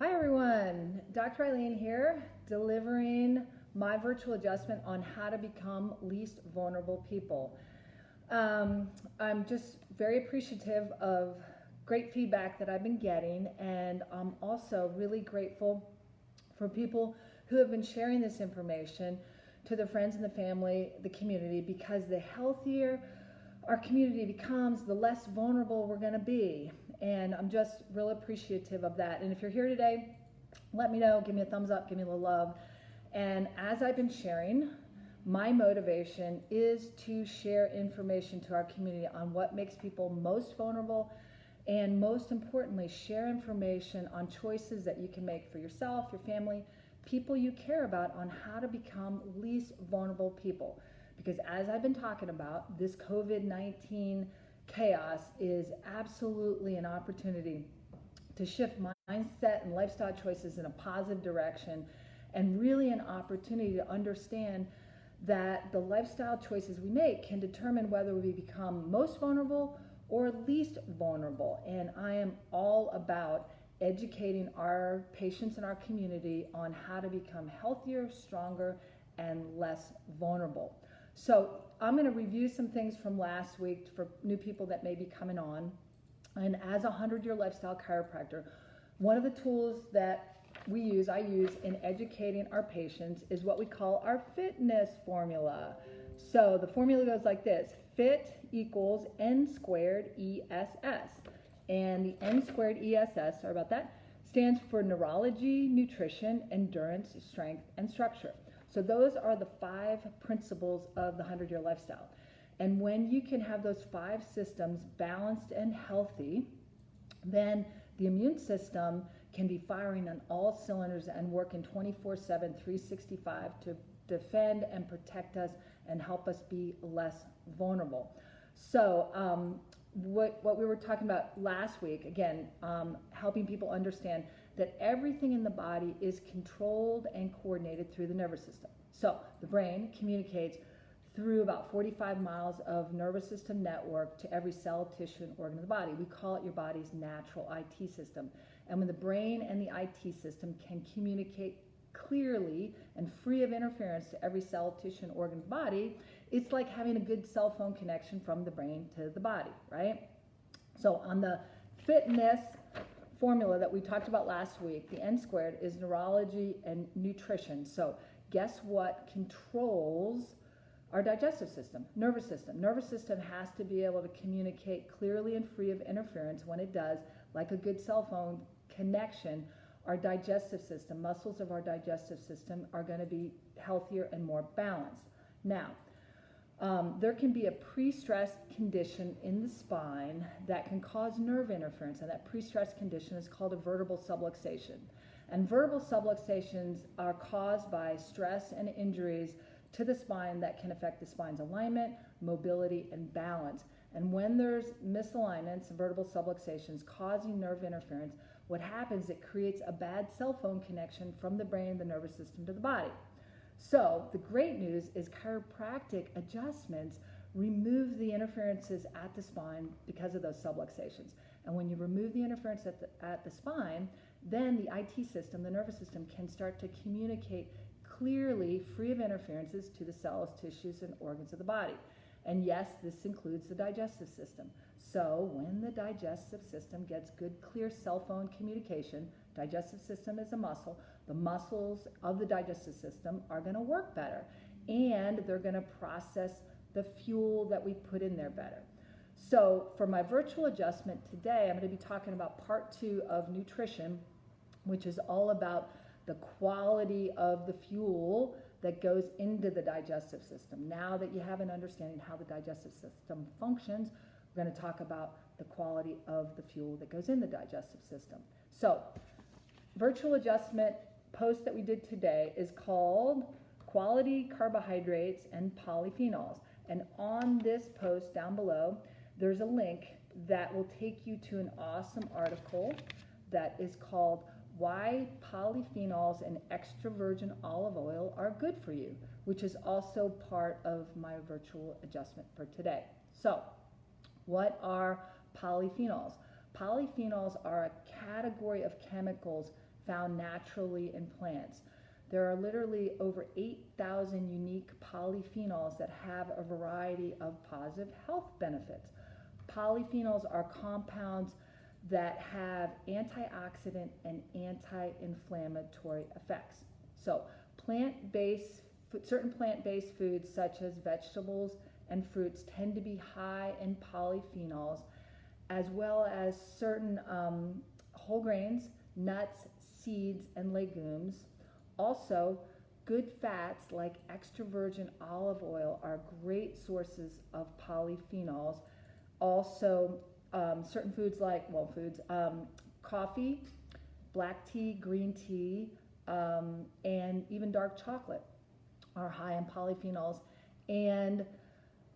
Hi everyone, Dr. Eileen here, delivering my virtual adjustment on how to become least vulnerable people. I'm just very appreciative of great feedback that I've been getting, and I'm also really grateful for people who have been sharing this information to their friends and the family, the community, because the healthier our community becomes, the less vulnerable we're going to be. And I'm just real appreciative of that. And if you're here today, let me know, give me a thumbs up, give me a little love. And as I've been sharing, my motivation is to share information to our community on what makes people most vulnerable, and most importantly, share information on choices that you can make for yourself, your family, people you care about, on how to become least vulnerable people. Because as I've been talking about, this COVID-19 chaos is absolutely an opportunity to shift mindset and lifestyle choices in a positive direction, and really an opportunity to understand that the lifestyle choices we make can determine whether we become most vulnerable or least vulnerable. And I am all about educating our patients and our community on how to become healthier, stronger, and less vulnerable. So I'm going to review some things from last week for new people that may be coming on. And as a 100-year lifestyle chiropractor, one of the tools that I use in educating our patients is what we call our fitness formula. So the formula goes like this: fit equals N squared ESS. And the N squared ESS, sorry about that, stands for neurology, nutrition, endurance, strength, and structure. So those are the 5 principles of the 100-year lifestyle. And when you can have those 5 systems balanced and healthy, then the immune system can be firing on all cylinders and working 24/7, 365 to defend and protect us and help us be less vulnerable. So what we were talking about last week, again, helping people understand that everything in the body is controlled and coordinated through the nervous system. So the brain communicates through about 45 miles of nervous system network to every cell, tissue, and organ of the body. We call it your body's natural IT system. And when the brain and the IT system can communicate clearly and free of interference to every cell, tissue, and organ of the body, it's like having a good cell phone connection from the brain to the body, right? So on the fitness formula that we talked about last week, the N squared is neurology and nutrition. So guess what controls our digestive system? Nervous system. Nervous system has to be able to communicate clearly and free of interference. When it does, like a good cell phone connection, our digestive system, muscles of our digestive system are going to be healthier and more balanced. Now, there can be a pre-stressed condition in the spine that can cause nerve interference, and that pre-stressed condition is called a vertebral subluxation. And vertebral subluxations are caused by stress and injuries to the spine that can affect the spine's alignment, mobility, and balance. And when there's misalignments, vertebral subluxations causing nerve interference, what happens, it creates a bad cell phone connection from the brain and the nervous system to the body. So the great news is chiropractic adjustments remove the interferences at the spine because of those subluxations. And when you remove the interference at the spine, then the IT system, the nervous system, can start to communicate clearly, free of interferences, to the cells, tissues, and organs of the body. And yes, this includes the digestive system. So when the digestive system gets good, clear cell phone communication, digestive system is a muscle, the muscles of the digestive system are going to work better, and they're going to process the fuel that we put in there better. So for my virtual adjustment today, I'm going to be talking about part 2 of nutrition, which is all about the quality of the fuel that goes into the digestive system. Now that you have an understanding how the digestive system functions, we're going to talk about the quality of the fuel that goes in the digestive system. So virtual adjustment post that we did today is called Quality Carbohydrates and Polyphenols. And on this post down below, there's a link that will take you to an awesome article that is called Why Polyphenols and Extra Virgin Olive Oil Are Good for You, which is also part of my virtual adjustment for today. So, what are polyphenols? Polyphenols are a category of chemicals found naturally in plants. There are literally over 8,000 unique polyphenols that have a variety of positive health benefits. Polyphenols are compounds that have antioxidant and anti-inflammatory effects. So certain plant-based foods such as vegetables and fruits tend to be high in polyphenols, as well as certain whole grains, nuts, seeds, and legumes. Also, good fats like extra virgin olive oil are great sources of polyphenols. Also, certain foods like, coffee, black tea, green tea, and even dark chocolate are high in polyphenols. And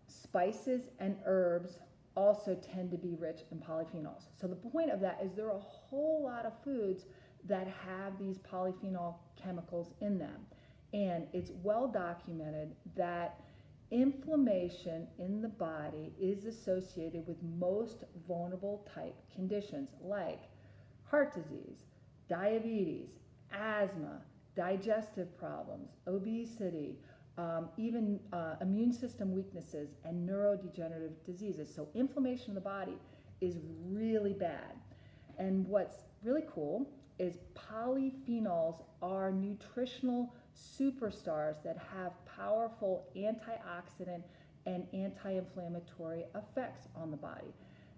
spices and herbs also tend to be rich in polyphenols. So the point of that is there are a whole lot of foods that have these polyphenol chemicals in them. And it's well documented that inflammation in the body is associated with most vulnerable type conditions like heart disease, diabetes, asthma, digestive problems, obesity, even immune system weaknesses and neurodegenerative diseases. So inflammation in the body is really bad. And what's really cool is polyphenols are nutritional superstars that have powerful antioxidant and anti-inflammatory effects on the body.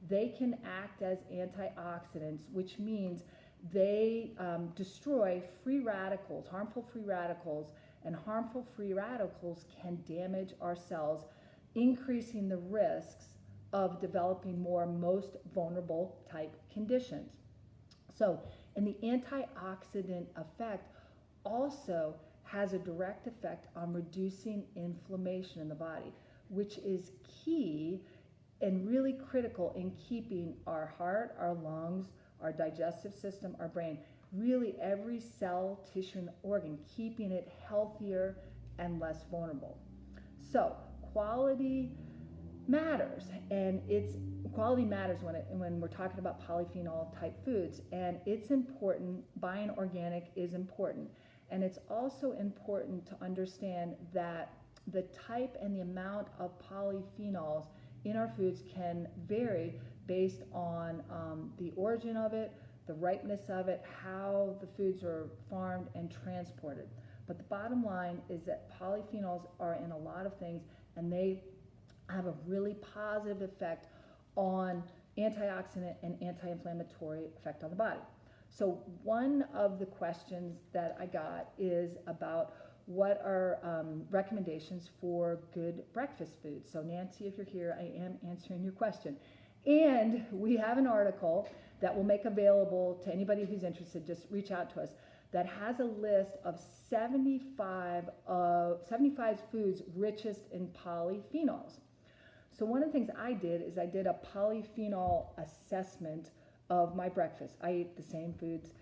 They can act as antioxidants, which means they destroy free radicals, harmful free radicals, and harmful free radicals can damage our cells, increasing the risks of developing more most vulnerable type conditions. So, and the antioxidant effect also has a direct effect on reducing inflammation in the body, which is key and really critical in keeping our heart, our lungs, our digestive system, our brain, really every cell, tissue, and organ, keeping it healthier and less vulnerable. So quality matters, and quality matters when we're talking about polyphenol type foods, and it's important. Buying organic is important, and it's also important to understand that the type and the amount of polyphenols in our foods can vary based on the origin of it, the ripeness of it, how the foods are farmed and transported. But the bottom line is that polyphenols are in a lot of things, and they have a really positive effect on antioxidant and anti-inflammatory effect on the body. So one of the questions that I got is about what are recommendations for good breakfast foods. So Nancy, if you're here, I am answering your question. And we have an article that we'll make available to anybody who's interested. Just reach out to us. That has a list of 75 foods richest in polyphenols. So one of the things I did is I did a polyphenol assessment of my breakfast. I eat the same foods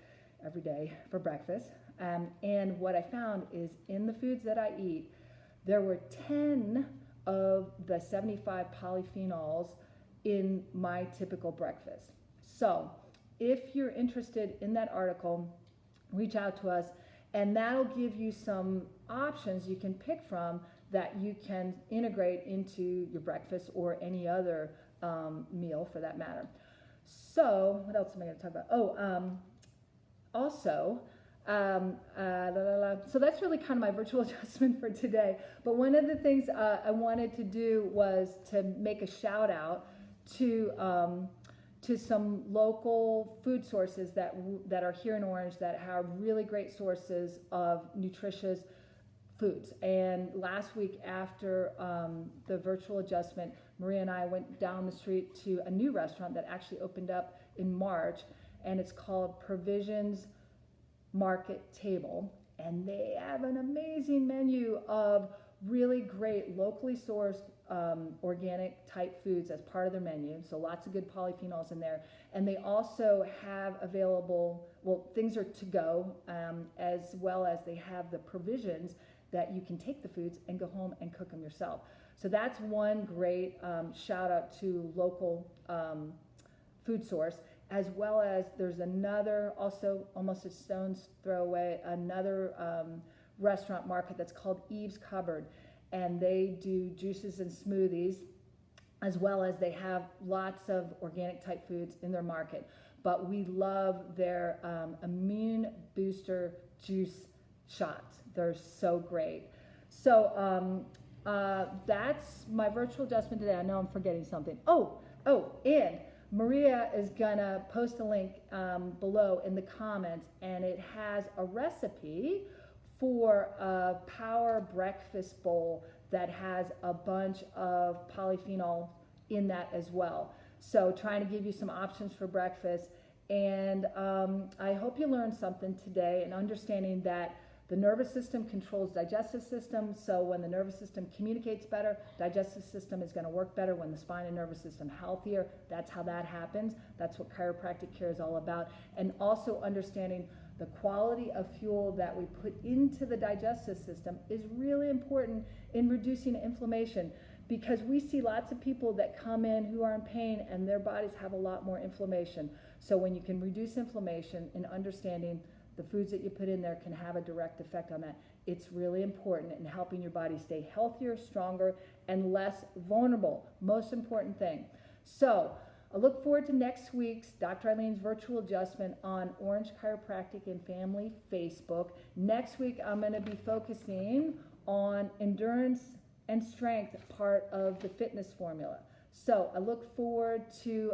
every day for breakfast. And what I found is in the foods that I eat, there were 10 of the 75 polyphenols in my typical breakfast. So if you're interested in that article, reach out to us, and that'll give you some options you can pick from that you can integrate into your breakfast or any other meal for that matter. So what else am I going to talk about? So that's really kind of my virtual adjustment for today. But one of the things I wanted to do was to make a shout out to some local food sources that are here in Orange that have really great sources of nutritious foods. And last week after the virtual adjustment, Maria and I went down the street to a new restaurant that actually opened up in March, and it's called Provisions Market Table, and they have an amazing menu of really great locally sourced organic type foods as part of their menu. So lots of good polyphenols in there, and they also have available, things are to go, as well as they have the provisions that you can take the foods and go home and cook them yourself. So that's one great shout out to local food source. as well as there's another, also almost a stone's throw away, another restaurant market that's called Eve's Cupboard, and they do juices and smoothies, as well as they have lots of organic type foods in their market. But we love their immune booster juice shots. They're so great. So that's my virtual adjustment today. I know I'm forgetting something. And Maria is gonna post a link below in the comments, and it has a recipe for a power breakfast bowl that has a bunch of polyphenol in that as well. So trying to give you some options for breakfast. And I hope you learned something today, and understanding that the nervous system controls digestive system. So when the nervous system communicates better, digestive system is going to work better. When the spine and nervous system healthier, that's how that happens. That's what chiropractic care is all about. And also understanding the quality of fuel that we put into the digestive system is really important in reducing inflammation, because we see lots of people that come in who are in pain and their bodies have a lot more inflammation. So when you can reduce inflammation and understanding the foods that you put in there can have a direct effect on that, it's really important in helping your body stay healthier, stronger, and less vulnerable. Most important thing. So I look forward to next week's Dr. Eileen's virtual adjustment on Orange Chiropractic and Family Facebook. Next week, I'm going to be focusing on endurance and strength, part of the fitness formula. So I look forward to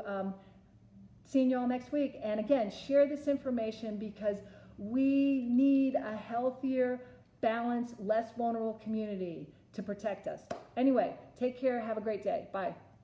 seeing you all next week. And again, share this information, because we need a healthier, balanced, less vulnerable community to protect us. Anyway, take care. Have a great day. Bye.